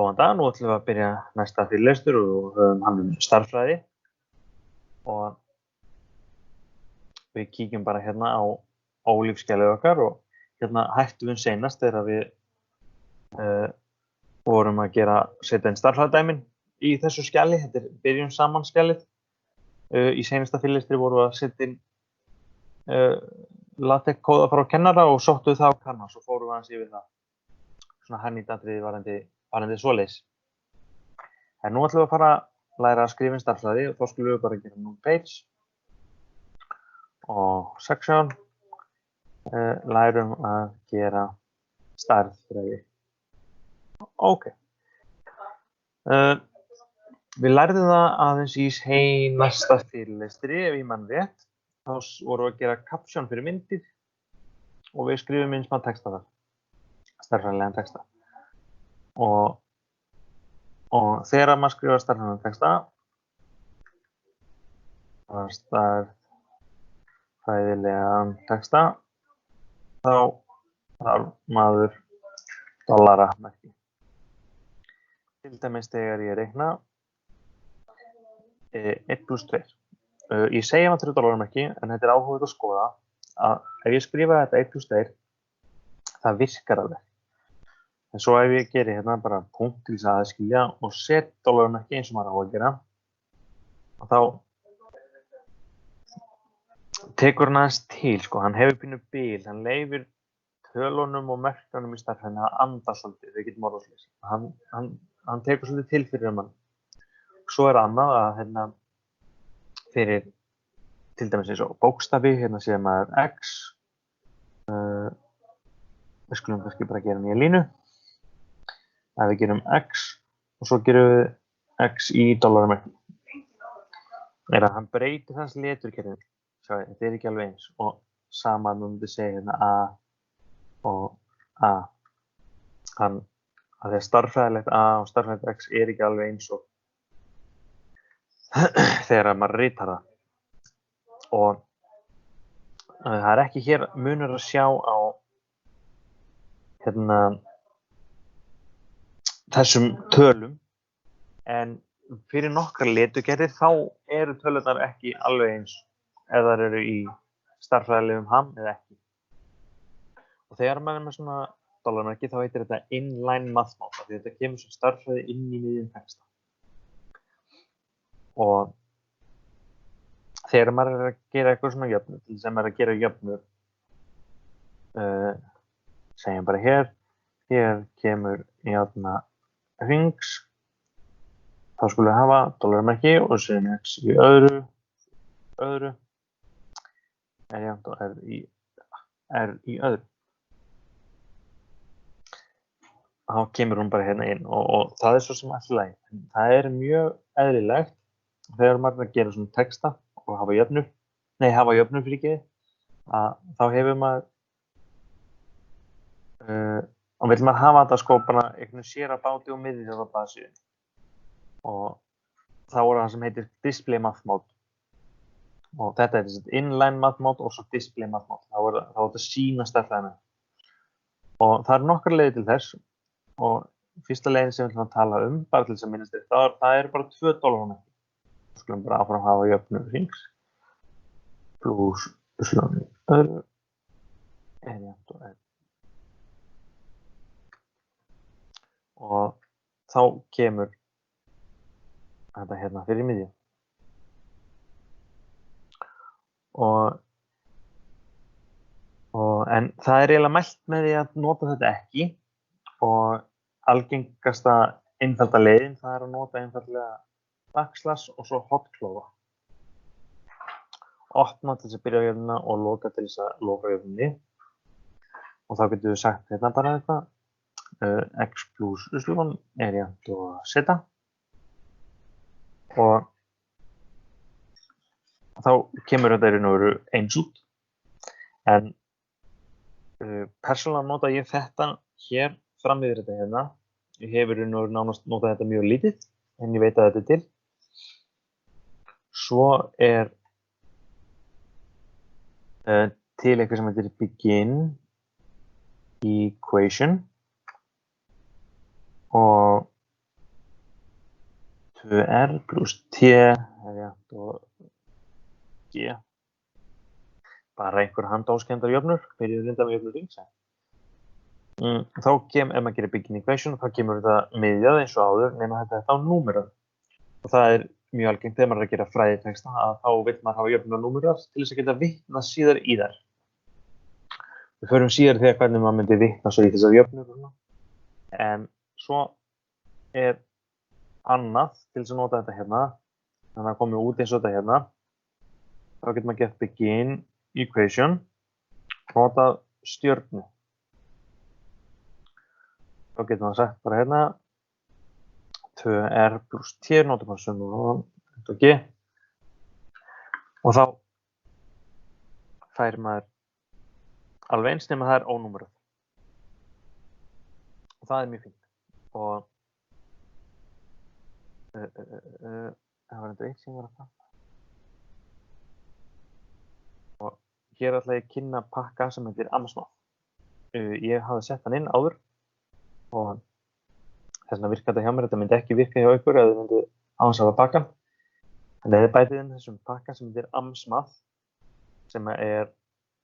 Góðan dag, nú ætlum við að byrja næsta fyrirlestur og höfum hann stærðfræði og við kíkjum bara hérna á ólífsskjalið okkar og hérna hættum við seinast þegar við vorum að setja inn stærðfræðidæmin í þessu skjali, þetta byrjun saman skjalið. Í seinasta fyrirlestri vorum við að setja inn LaTeX kóða frá kennara og sóttum það á Canvas og fórum við aðeins yfir það. Svona hannýtatriði varðandi svoleiðis. En nú ætlum við að fara að læra að skrifa inn stærðfræði og þá skulum við bara gera new page og section. Lærum að gera stærðfræði. Ok. Við lærðum það aðeins í seinasta fyrirlestri, ef ég man rétt. Þá vorum við að gera caption fyrir myndir og við skrifum inn smá texta þar. Stærðfræðilegan texta. Og þegar maður skrifar stærðfræðilegan texta, þá þarf maður dollaramerki. Til dæmis þegar ég reikna 1 + 2. Ég segi maður 3 dollaramerki, en þetta áhugavert að skoða að ef ég skrifa þetta 1 + 2, það virkar alveg. En svo ef ég geri hérna bara punkt til þess að aðskilja og set dollaramerki eins og maður á að gera, og þá tekur hann aðeins til, sko, hann hefur pínu bil, hann leyfir tölunum og merkjunum í stærðfræðinni að anda svolítið, við getum orðað svoleiðis. Hann tekur svolítið til fyrir mann. Svo annað að hérna fyrir til dæmis eins og bókstafi, hérna séum maður X. Við skulum kannski bara gera nýja línu. Að við gerum X og svo gerum við X í dollaramerki. Að hann breytir þess leturkerfi. Þetta ekki alveg eins og sama myndi segja hérna A og A. Að því að stærðfræðilegt A og stærðfræðilegt X ekki alveg eins og þegar maður ritar það. Og það ekki hér munur að sjá á hérna þessum tölum, en fyrir nokkra leturgerðir þá eru tölurnar ekki alveg eins ef þær eru í stærðfræðilegum ham eða ekki. Og þegar maður með svona dollaramerki þá heitir þetta inline math mode, því þetta kemur sem stærðfræði inn í miðjum texta. Og þegar maður að gera eitthvað svona jöfnu, til þess að maður að gera jöfnu, segjum bara hér kemur jafna rings, þá skulum við hafa dollaramerki og sem X í öðru, jafnt og R í öðru. Þá kemur hún bara hérna inn og það svo sem allt í lagi. Það mjög eðlilegt þegar maður að gera svona texta og hafa jöfnur fyrir ekki, þá hefur maður og vill maður hafa þetta sko bara einhvern sér að báti og miðið á blaðsíðunni. Og þá það sem heitir display math mode. Og þetta inline math mode og svo display math mode. Þá þetta sína stærðfræðina. Og það nokkrar leiðir til þess. Og fyrsta leiðin sem við ætlum að tala bara til þess að minnast þetta, það bara 2 dollaramerki. Þá skulum bara áfram hafa jöfnu rings plus öðru jafnt og R. Og þá kemur þetta hérna fyrir miðju. En það eiginlega mælt með því að nota þetta ekki og algengasta einfalda leiðin það að nota einfaldlega backslash og svo hotklófa. Opna til þess að byrja á jöfnuna og loka til þess að loka jöfnunni. Og þá getum við sagt hérna bara eitthvað. X plus y jafnt og z. Og þá kemur þetta í raun og veru eins út. En persónulega nota ég þetta hér fram yfir þetta hérna. Ég hef í raun og veru nánast notað þetta mjög lítið, en ég veit að þetta til. Svo til eitthvað sem heitir begin equation. Og 2r plus t rétt og g. Bara einhver handahófskenndar jöfnur, byrjuðu reynda með jöfnur rings. Þá ef maður gerir begin equation, þá kemur þetta miðjað eins og áður, nema þetta er þá númerað. Og það er mjög algengt þegar maður er að gera fræðitexta að þá vill maður hafa jöfnur númerað til þess að geta vitnað síðar í þær. Við förum síðar þegar hvernig maður myndi vitna svo í þessar jöfnur. En svo er annað til þess að nota þetta hérna. Þannig að það komi út eins og þetta hérna. Þá getur maður gert begin equation, notað stjörnu. Þá getur maður sagt bara hérna 2r plus t, notar maður sömu og g. Og þá fær maður alveg eins nema það er ónúmerað. Og það er mjög fínt. Og það var enda eitt sem var að fara. Og hér ætla ég að kynna pakka sem heitir Amsmath. Ég hafði sett hann inn áður og þess vegna virkar þetta hjá mér. Þetta myndi ekki virka hjá ykkur ef þið myndi áhansafa pakkan. En ef þið bætið inn þessum pakka sem heitir Amsmath, sem er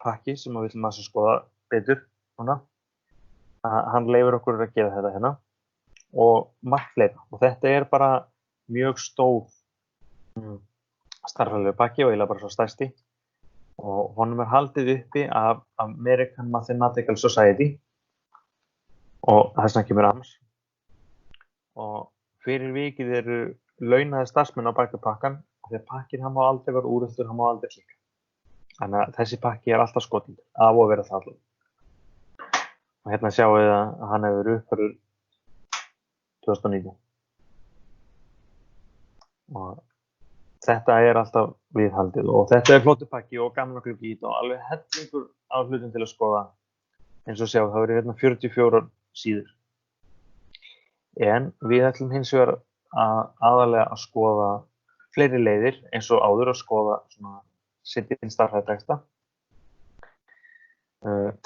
pakki sem við viljum að skoða betur núna. Hann leyfir okkur að gera þetta hérna og margt fleira. Og þetta er bara mjög stór stærðfræðilegur pakki og eiginlega bara svo stærsti. Og honum er haldið uppi af American Mathematical Society og þess vegna kemur AMS. Og fyrir vikið eru launaðir starfsmenn á baki pakkan og þegar pakkin hann má aldrei vera úreltur, hann má aldrei klika. Þannig að þessi pakki er alltaf skotinn af að vera það allavega. Og hérna sjáum við að hann hefur verið uppfærður 2019. Og þetta er alltaf viðhaldið og þetta er flottur pakki og gaman að klukka í þetta og alveg hellingur á hlutum til að skoða. Eins og sjá, það verið hérna 44 síður. En við ætlum hins vegar aðalega að skoða fleiri leiðir eins og áður að skoða svona setja inn stærðfræðitexta.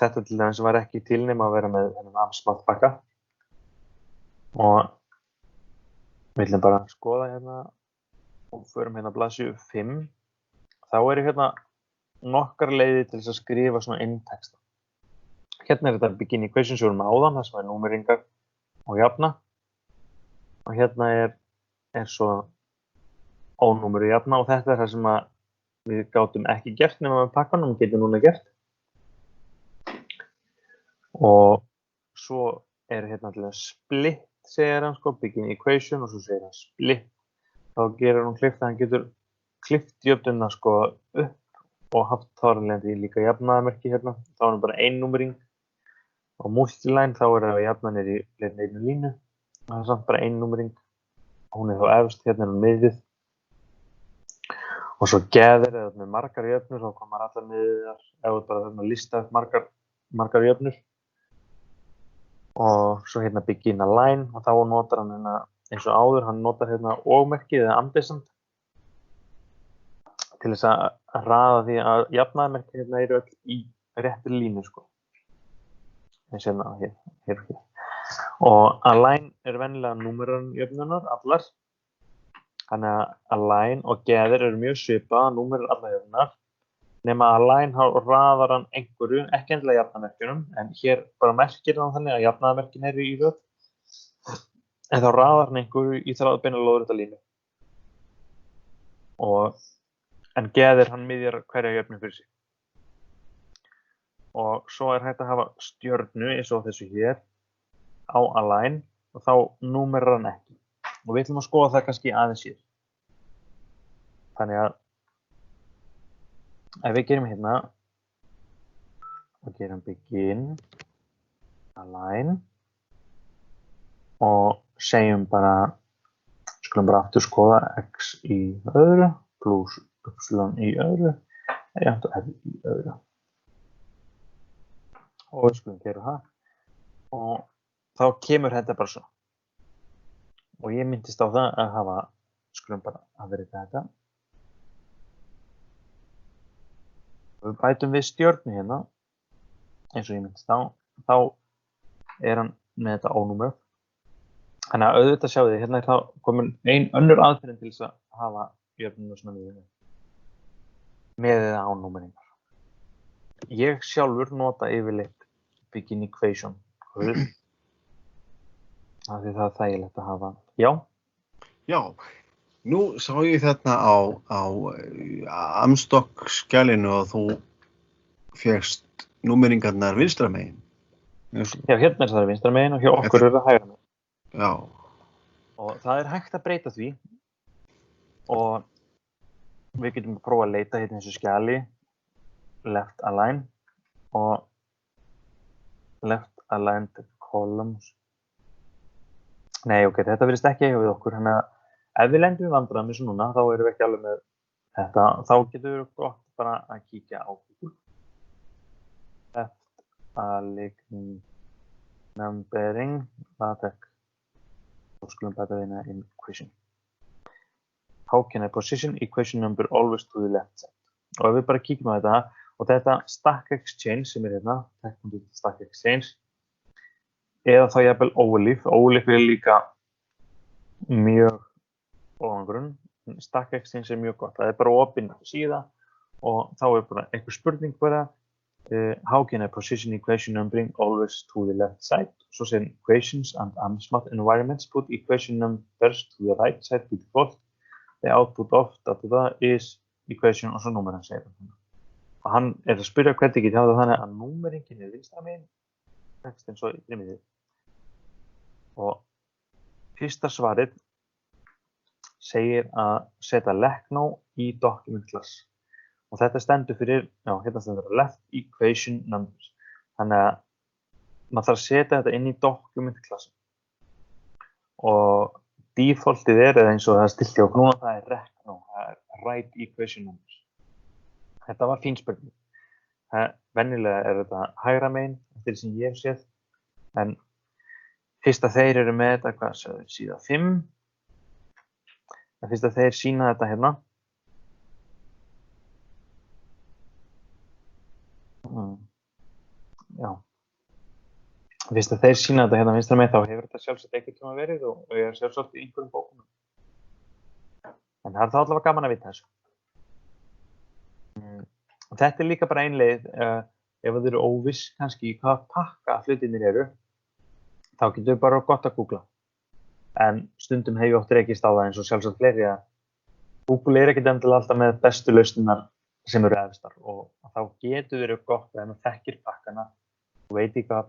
Þetta til dæmis var ekki til nema að vera með þennan Amsmath pakka. Og við ætlum bara að skoða hérna og förum hérna blaðsíðu 5. Þá eru hérna nokkar leiðir til þess að skrifa svona inn texta. Hérna er þetta begin equation sem við erum áðan, það sem er númeringar og jafna. Og hérna er svo ónúmeru jafna og þetta er það sem við gátum ekki gert nema með pakkanum, getum núna gert. Og svo er hérna til að split, segir hann sko, begin equation og svo segir hann split. Þá gerir hann klift að hann getur klift jöfnuna sko upp og haft þáranlegandi líka jafnaðarmerki hérna. Þá er hann bara ein númering. Og multiline þá er það jafna niður í einu línu. Það er samt bara ein númering. Hún er þá efst, hérna er hún miðjuð. Og svo gather eða með margar jöfnur, þá komar allar miðjar, eða bara þarna lista margar jöfnur. Og svo hérna begin align og þá notar hann hérna eins og áður, hann notar hérna og-merkið eða ampersand til þess að raða því að jafnaðarmerki hérna eru öll í réttri línu sko. Eins hérna hér og hér. Og align er venjulega númeran jöfnunar, allar. Þannig að align og gather eru mjög svipað, númerar allar jöfnunar. Nema align raðar hann einhverju, ekki endilega jafnaðarmerkjunum, en hér bara merkir hann þannig að jafnaðarmerkin eru í röð. En þá raðar hann einhverju í þráðbeina lóðrétta línu. En gather hann miðjar hverja jöfnu fyrir sig. Og svo er hægt að hafa stjörnu eins og þessu hér á align og þá númerar hann ekki. Og við ætlum að skoða það kannski aðeins hér. Þannig að ef við gerum hérna og gerum begin align og segjum bara, skulum bara aftur skoða x í öðru pluss y í öðru jafnt og r í öðru. Og við skulum gera það og þá kemur þetta bara svo. Og ég myndist á það að hafa, skulum bara aðrita þetta. Við bætum við stjörnu hérna, eins og ég myndist á, þá er hann með þetta ónúmerað. Þannig að auðvitað sjáðu þið, hérna þá komin ein önnur aðferðin til þess að hafa jöfnuna svona með eða án númeringar. Ég sjálfur nota yfirleitt begin equation. Af því það er þægilegt að hafa. Já? Já, nú sá ég þarna á Amstock-skjalinu að þú fékkst númeringarnar vinstra megin. Já, hérna er það vinstra megin og hjá okkur er það hægra megin. Já. Og það er hægt að breyta því og við getum að prófa að leita hérna þessu skjali left align og left aligned columns. Nei, ok, þetta virðist ekki eiga við okkur, þannig að ef við lendum í vandræðum eins og núna, þá erum við ekki alveg með þetta, þá getum við gott bara að kíkja á Google. Left align numbering, LaTeX, og skulum bæta við in equation. How can I position equation number always to the left side? Og ef við bara kíkjum á þetta, og þetta Stack Exchange sem er hérna, Stack Exchange, eða þá jafnvel Ólíf. Ólíf er líka mjög ofangrunn. Stack Exchange er mjög gott. Það er bara opin síða og þá er bara einhver spurning bara how can I position equation numbering always to the left side? Svo segir equations and Amsmath environments put equation numbers to the right side by default. The output of is equation og svo númerinn segir það. Og hann er að spyrja hvernig ekki það þannig að númeringin er vinstra megin. Textin svo í miðju. Og fyrsta svarið segir að setja Lekno í document class. Og þetta stendur fyrir, já, hérna stendur left equation numbers. Þannig að maður þarf að setja þetta inn í document class. Og defaultið er, eða eins og það stilt hjá okkur núna, það er Rekno, það er right equation numbers. Þetta var fín spurning. Venjulega er þetta hægra megin, eftir sem ég hef séð, en fyrst að þeir eru með þetta, hvað séu, síða 5, en fyrst að þeir sína þetta hérna, já, fyrst að þeir sína þetta hérna vinstra megin, þá hefur þetta sjálfsagt ekkert tíma verið og ég er sjálfsagt í einhverjum bókum. En það er þá allavega gaman að vita þessu. Og þetta er líka bara ein leið, ef þið eru óviss kannski í hvað pakka hlutirnir eru, þá getur við bara gott að googla. En stundum hef ég oft rekist á það eins og sjálfsagt fleiri að Google er ekkert endilega alltaf með bestu lausnirnar sem eru efstar og þá getur verið gott að ef maður þekkir pakkana og veit ekki hvað,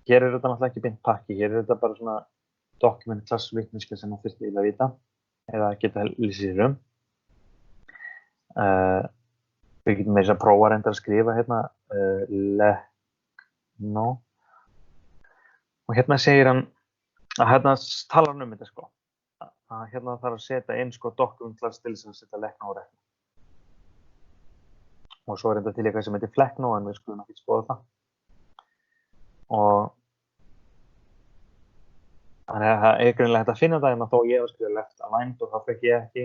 hér er þetta náttúrulega ekki beint pakki, hér er þetta bara svona document class vitneskja sem maður þurfti að vita eða geta lýsið sér Við getum með þess að prófa reyndar að skrifa hérna Lekno og hérna segir hann að hérna talar hann þetta sko að hérna þarf að setja inn sko document class til þess að setja Lekno og Rekno og svo er þetta til eitthvað sem heitir Flekno en við skulum ekki skoða það og þannig að það er greinlega hægt að finna það en þó ég var skrifað left aligned og þá fekk ég ekki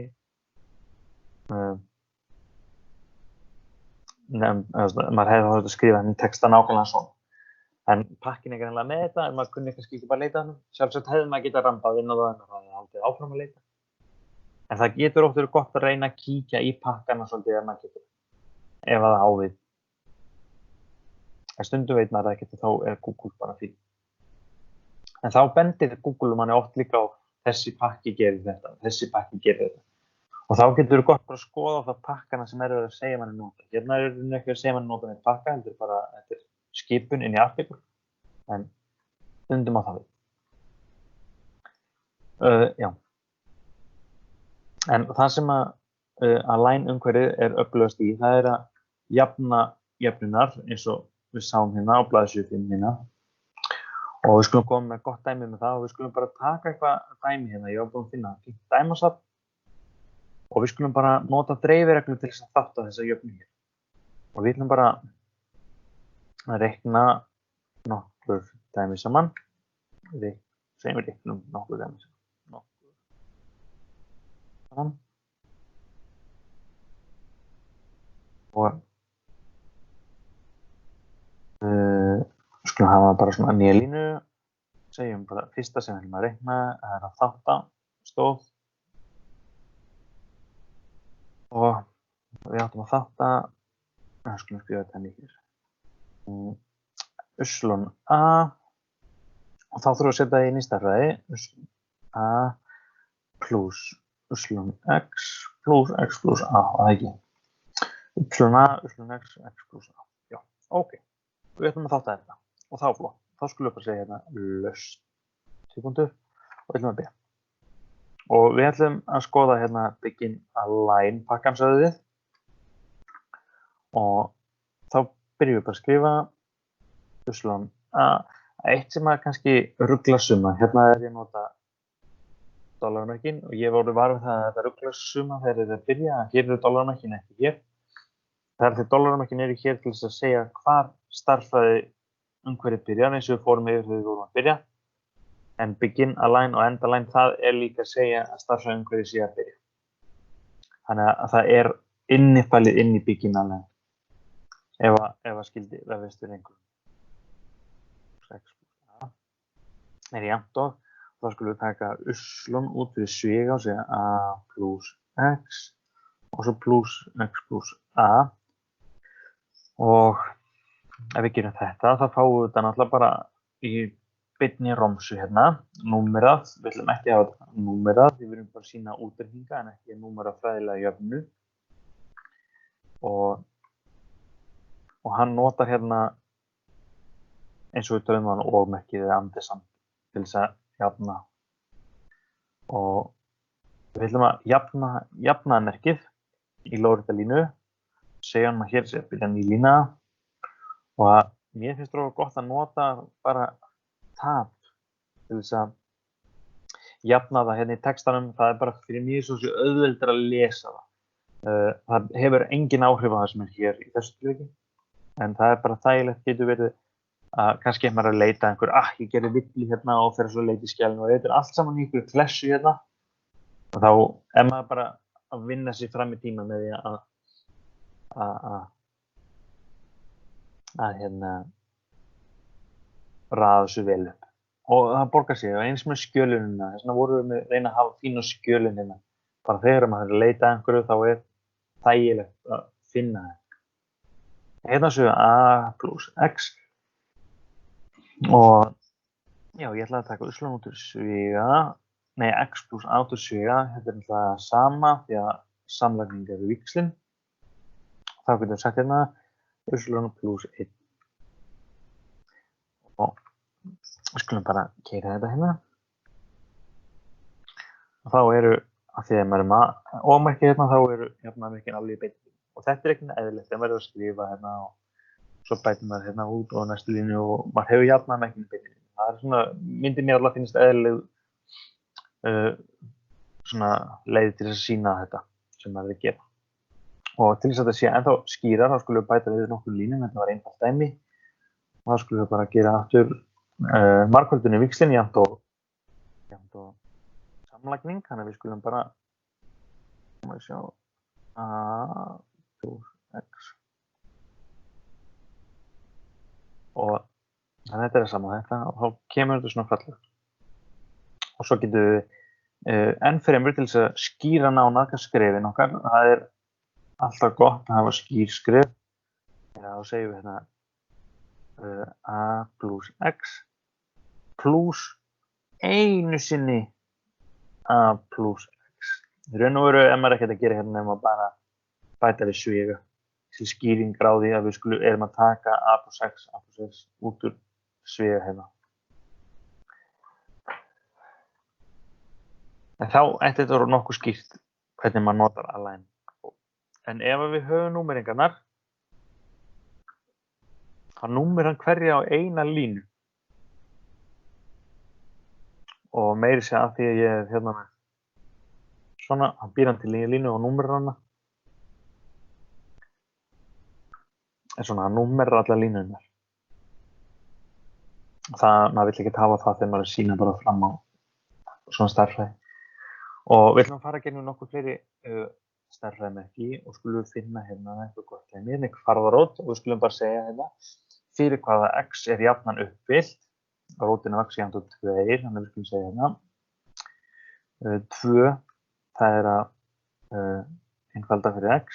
maður hefði þá að skrifa henni texta nákvæmlega svona. En pakkin er greinlega með þetta, en maður kunni kannski ekki bara leita hann. Sjálfsagt hefði maður getað rambað inn á það, en það hefði haldið áfram að leita. En það getur oft verið gott að reyna að kíkja í pakkana svolítið ef maður getur, ef það á við. En stundum veit maður það ekki, þá er Google bara fyrir. En þá bendir Google manni oft líka á þessi pakki gerir þetta, þessi pakki gerir þetta. Og þá getur þú gott bara að skoða á það pakkana sem eru að segja manni nota. Hérna eru ekki að segja manni nota með pakka, heldur bara þetta er skipun inn í artikel. En stundum á það við. Já. En það sem að align umhverfið er öflugast í, það er að jafna jöfnunar eins og við sáum hérna á blaðsíðu 5 hérna. Og við skulum koma með gott dæmi með það og við skulum bara taka eitthvað dæmi hérna. Ég var búinn að finna fínt dæmasafn. Og við skulum bara nota dreifireglu til þess að þátta þessa jöfnu hér. Og við ætlum bara að reikna nokkur dæmi saman. Segjum við reiknum nokkur dæmi saman. Og skulum hafa bara svona nýja línu segjum bara fyrsta sem við viljum að reikna er að þáttastóð og við áttum að skulum skrifa þetta hér. Uslun A og þá þurfum við að setja það inn í stærðfræði. Uslun A plus uslun X plus X plus A, það ekki. Uslun A, uslun X, X plus A. Já, ok. Við ætlum að þátta þetta og þá flott. Þá skulum við bara segja hérna laust tvípunktur og við ætlum að byrja. Og við ætlum að skoða hérna begin align pakkan sögðu við. Og þá byrjum við bara að skrifa uslun A. Eitt sem að kannski rugla summa. Hérna er ég að nota dollarmerkin og ég voru var við það að þetta rugla summa þegar þetta byrja. Hér eru dollarmerkin ekki hér. Það er því dollarmerkin eru hér til þess að segja hvar stærðfræði umhverfið byrjar eins og við fórum yfir þegar við vorum að byrja. En begin align og end align það er líka að segja að stærðfræði umhverfið sé að byrja. Þannig að það er innifælið inn í begin align. Ef að skildi vefist við einhverjum. X plus A er jafnt og þá skulum við taka uslun út fyrir sviga og segja A plus X og svo plus X plus A. Og ef við gerum þetta, þá fáum við þetta náttúrulega bara í beinni romsu hérna, númerað. Við ætlum ekki að hafa þetta númerað, við viljum bara sýna útreikninga en ekki númerað fræðilega jöfnu. Og hann notar hérna, eins og við tölum hann og-merkið eða andesand til þess að jafna. Og við ætlum að jafna merkið í lóðrétta línu. Segja hann að hér sé að byrja ný lína. Og að mér finnst það gott að nota bara tab til þess að jafna það hérna í textanum. Það er bara fyrir mér svo auðveldur að lesa það. Það hefur engin áhrif á það sem er hér í þessu tilviki. En það er bara þægilegt, getur verið að kannski ef maður er að leita einhver, ég gerði villi hérna og fer svo að leita í skjælinu og þetta er allt saman í einhverju klessu hérna. Og þá er maður bara að vinna sig fram í tíma með því að hérna raða þessu vel upp. Og það borgar sig, og eins með skjölunina, þess vegna vorum við reyna að hafa fínu skjölun hérna. Bara þegar maður er að leita einhverju þá er þægilegt að finna það. Hérna séu A plus X og já, ég ætla að taka uslun út úr sviga, nei X plus A út úr sviga, þetta er náttúrulega sama því að samlagning er víxlin. Þá getum við sagt hérna uslun plus 1 og við skulum bara keyra þetta hérna. Og þá eru, af því að maður er með og-merkið hérna, þá eru jafnamerkin alveg í beinni. Og þetta er ekki eðlilegt, þegar maður er að skrifa hérna og svo bætir maður hérna út og næstu línu og maður hefur jafnamerkin í beinni. Það er svona, myndir mér alltaf finnst eðlileg svona leið til þess að sýna þetta sem maður er að gera. Og til þess að þetta sé ennþá skýrar, þá skulum við bæta við nokkur línum, þetta var einfalt dæmi. Og þá skulum við bara gera aftur margföldunni víxlin jafnt og samlagning, þannig að við skulum bara sjá A plus X. Og þannig að þetta er saman þetta og þá kemur þetta svona fallegt. Og svo getum við enn fremur til þess að skýra nánar skrefin okkar. Það er alltaf gott að hafa skýr skref. Þá segjum við hérna A plus X plus einu sinni A plus X. Í raun og veru ef maður ekkert að gera hérna nema bara bæta við sviga. Þessi skýring á því að við erum að taka A plus X út úr sviga hérna. En þá ætti þetta voru nokkuð skýrt hvernig maður notar align. En ef við höfum númeringarnar, þá númer hann hverja á eina línu. Og meiri sé að því að ég er hérna með svona, hann býr hann til línu og númerar hana. En svona, hann númerar allar línunar. Maður vill ekki hafa það þegar maður er að sýna bara fram á svona stærðfræði. Og við ætlum að fara að gera nokkuð fleiri stærðfræðimerki og skulum við finna hérna eitthvað gott hérna, einhver farðarót og við skulum bara segja hérna fyrir hvaða X er jafnan uppfyllt rótin af x jafnt á 2, þannig við skulum segja hérna. 2, það er að einfalda fyrir x.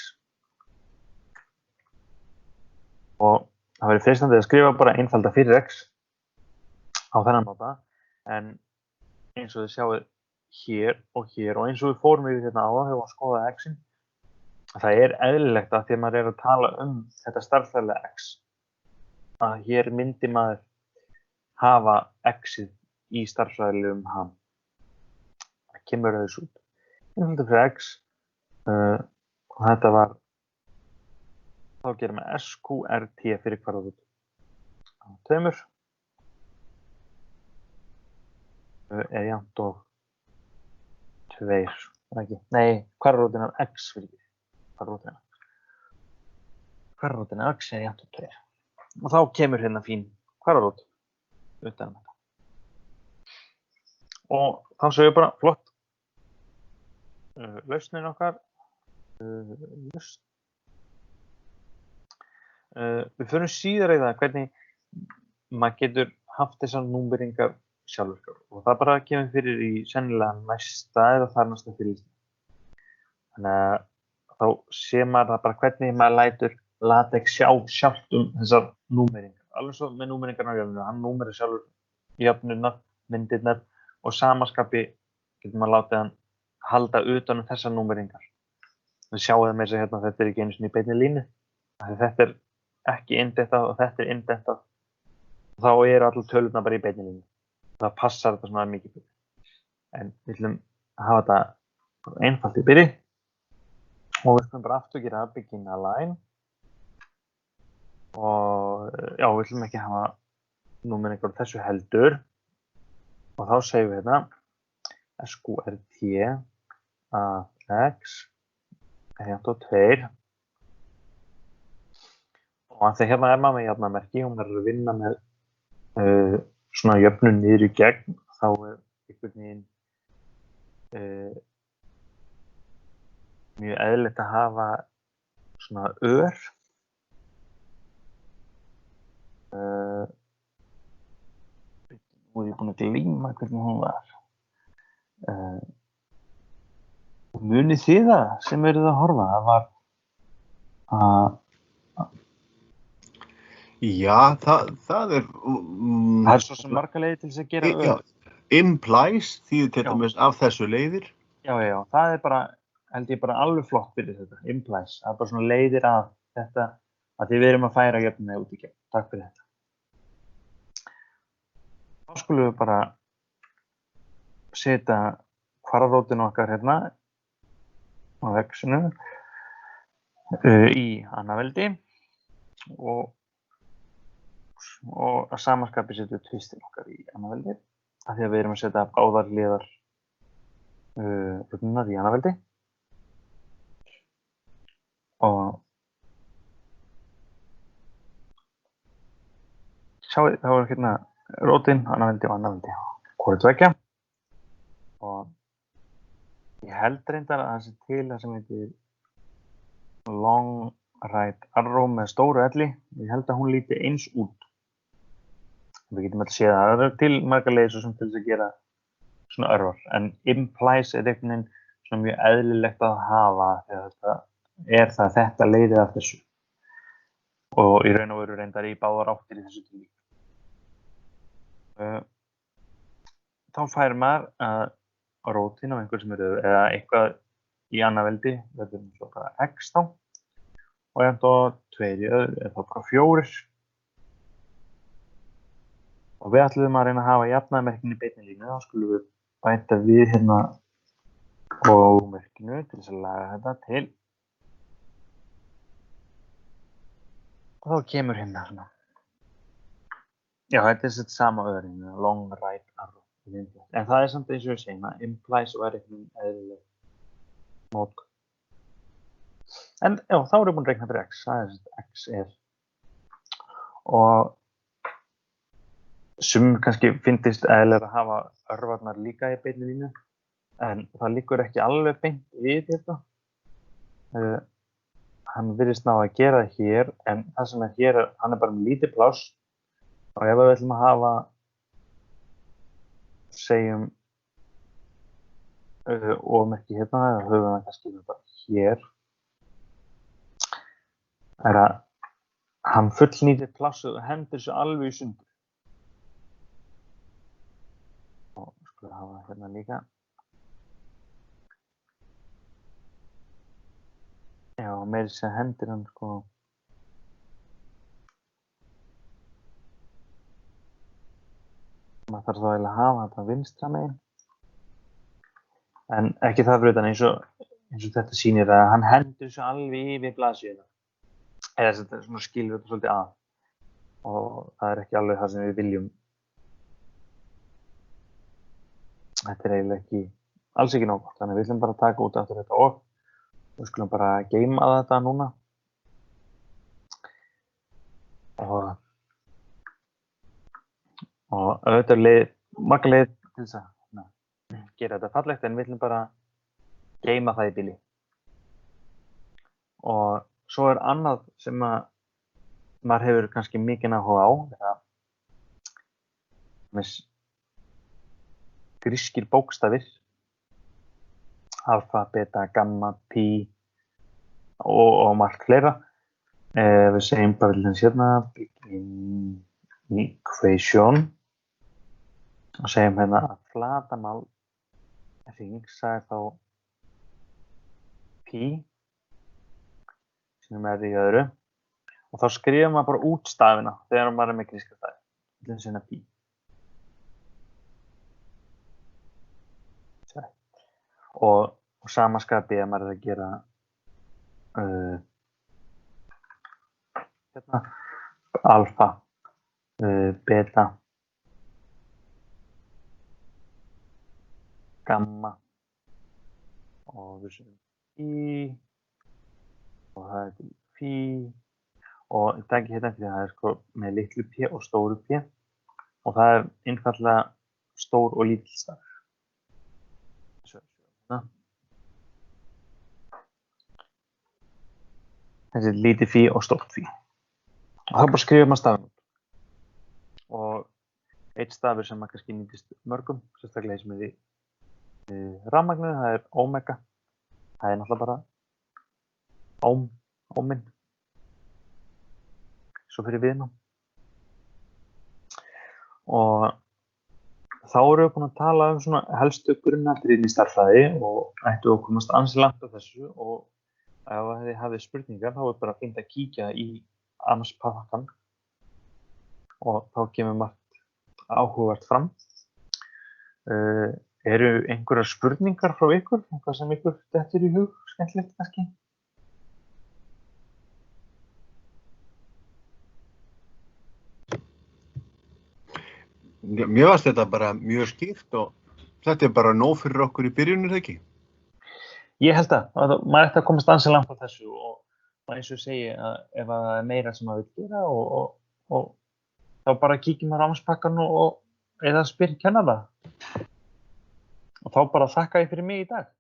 Og það verður freistandi að skrifa bara einfalda fyrir x á þennan máta, en eins og þið sjáið hér og eins og við fórum yfir hérna áðan þegar við skoðaði x-in, það er eðlilegt að þegar maður er að tala þetta stærðfræðilega x, að hér myndi maður hafa x-ið í stærðfræðilegum ham. Það kemur þessu út. Einfalda fyrir x, og þetta var, þá gerum við SQRT fyrir kvarðarút. 2 er jafnt og 2, ekki? Nei, kvarðarútin af x fyrir kvarðarútin af x er jafnt og 2. Og þá kemur hérna fín kvarðarút utan þetta. Og þá segjum við bara flott. Lausnin okkar. Við förum síðar í það hvernig maður getur haft þessar númeringar sjálfur og það bara kemur fyrir í sennilega næsta eða þar næsta fyrir Ísland. Þannig að þá sé maður það bara hvernig maður lætur LaTeX sjá sjálft þessar númeringar. Alveg svo með númeringarnar á jöfnuna, hann númerir sjálfur jöfnuna, myndirnar og samaskapi getur maður látið hann halda utan þessar númeringar. Við sjáum það með þess að hérna, þetta er ekki einu sinni í beinni línu. Þetta er ekki indektað og þetta er indektað. Þá eru allar tölurnar bara í beinni línu. Það passar þetta svona mikið fyrir. En við viljum hafa þetta einfalt í byrji. Og við skulum bara aftur gera begin align. Og já, við viljum ekki hafa númeringar þessu heldur. Og þá segjum við hérna SQRT af x er jafnt á 2. Og þegar hérna er maður með jafnamerki og maður er að vinna með svona jöfnun niður í gegn, þá er einhvern veginn mjög eðlilegt að hafa svona ör. Nú er ég búinn að gleyma hvernig hún var. Munið þið það sem eruð að horfa? Það var Já, það er... það er svo sem margar leiðir til þess að gera já, implies, þýðir til dæmis af þessu leiðir. Já, það er bara, held ég bara alveg flott fyrir þetta, implies. Það er bara svona leiðir að þetta, að því við erum að færa jöfnuna út í gegn. Takk fyrir þetta. Þá skulum við bara setja kvarðarótinu okkar hérna á x-inu í annaveldi og að samanskapi setjum við tvistin okkar í annaveldi af því að við erum að setja báðar hliðar jöfnunar í annaveldi og sjáu þá er hérna rótin, annaveldi og annaveldi hvoru tveggja og ég held reyndar að það sé til það sem heitir long right arrow með stóru elli. Ég held að hún líti eins út. Við getum alltaf séð að það er til margar leiðir svo sem til þess að gera svona örvar. En implies er einhvern veginn svona mjög eðlilegt að hafa þegar þetta leiðir af þessu. Og í raun og veru reyndar í báðar áttir í þessu tilvíki. Þá fær maður að rótin á einhver sem eru eða eitthvað í annaveldi verður svo bara x þá og jafnt og 2 í öðru er þá bara 4 og við ætlum að reyna að hafa jafnaðarmerkinu í beinni línu þá skulum við bæta við hérna og-merkinu til þess að laga þetta til og þá kemur hérna svona já, þetta er þetta sama öðrin long right arrow en það er samt eins og við segjum að implies og er eitthvað eðlileg mót. En já, þá erum við búin að reikna fyrir x, það er þetta x er og sum kannski finnst eðlilega að hafa örvarnar líka í beinni línu en það liggur ekki alveg beint við þetta. Hann virðist ná að gera það hér en það sem er hér, hann er bara með lítið pláss og ef við ætlum að hafa segjum ofmerki hérna, eða höfum það kannski bara hér, er að hann fullnýtir plássið og hendir þessu alveg í sundur. Og skulum hafa það hérna líka. Já, meira sem hendir hann sko. Maður þarf þá eiginlega að hafa þetta vinstra megin. En ekki það fyrir utan eins og þetta sýnir að hann hendur þessu alveg yfir blaðsíðuna. Eða þetta svona skilur þetta svolítið að. Og það er ekki alveg það sem við viljum. Þetta er eiginlega ekki, alls ekki nóg gott. Þannig við viljum bara taka út aftur þetta og við skulum bara geyma þetta núna. Og auðvitað er marga leið til þess að gera þetta fallegt, en við viljum bara geyma það í bili. Og svo er annað sem að maður hefur kannski mikinn áhuga á, með grískir bókstafir, alfa, beta, gamma, pi og margt fleira. Við segjum bara til þess hérna, equation, og segjum hérna að flatarmál hrings er þá pi, sem er í öðru, og þá skrifum maður bara út stafina þegar maður er með gríska stafi, til þess hérna pi. Og sama skapi að maður er að gera hérna, alfa, beta, gamma og við séum pi og það er til pi og ég taki hérna því að það er sko með litlu p og stóru p og það er einfaldlega stór og lítill stafur. Þessi lítið phi og stórt phi. Og þá bara skrifum maður stafinn út. Og eitt stafur sem maður kannski nýtist mörgum, sérstaklega sem er í rafmagninu, það er omega. Það er náttúrulega bara óminn. Svo fyrir viðnám. Og þá erum við búin að tala svona helstu grunnatriðin í stærðfræði og ættu að komast ansi langt á þessu og ef þið hafið spurningar þá er bara fínt að kíkja í annars pakkan og þá kemur margt áhugavert fram. Eru einhverjar spurningar frá ykkur? Eitthvað sem ykkur dettur í hug, skemmtilegt kannski? Mér varst þetta bara mjög skýrt og þetta er bara nóg fyrir okkur í byrjunir, ekki? Ég held að maður ætti að komast ansi langt á þessu og eins og ég segi að ef það er meira sem maður vil gera og þá bara kíkjum á rámspakkan og eða spyr kennara. Og þá bara þakka ég fyrir mig í dag.